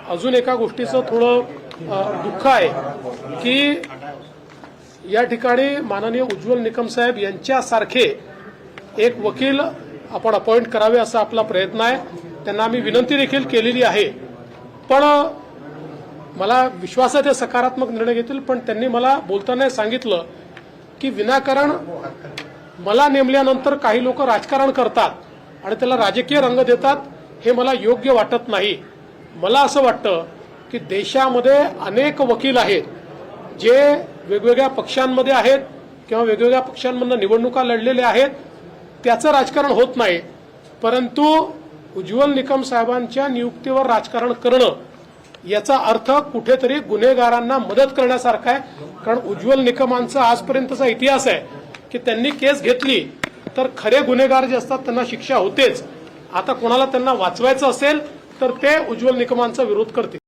अजून एका गोष्टीचं थोडं दुःख आहे की या ठिकाणी माननीय उज्ज्वल निकम साहेब यांच्यासारखे एक वकील आपण अपॉइंट करावे असा आपला प्रयत्न आहे। त्यांना आम्ही विनंती देखील केलेली आहे, पण मला विश्वास आहे ते सकारात्मक निर्णय घेतील। पण त्यांनी मला बोलताना सांगितलं की विनाकारण मला नेमल्यानंतर काही लोक राजकारण करतात आणि त्याला राजकीय रंग देतात, हे मला योग्य वाटत नाही। मला असं वाटतं की देशामध्ये अनेक वकील आहेत जे वेगवेगळ्या पक्षांमध्ये आहेत किंवा वेगवेगळ्या पक्षांमधून निवडणुका लढलेले आहेत, त्याचं राजकारण होत नाही। परंतु उज्ज्वल निकम साहेबांच्या नियुक्तीवर राजकारण करणं याचा अर्थ कुठेतरी गुन्हेगारांना मदत करण्यासारखा आहे। कारण उज्ज्वल निकमांचा आजपर्यंतचा इतिहास आहे की त्यांनी केस घेतली तर खरे गुन्हेगार जे असतात त्यांना शिक्षा होतेच। आता कोणाला त्यांना वाचवायचं असेल तर ते उज्ज्वल निकमांचा विरोध करतील।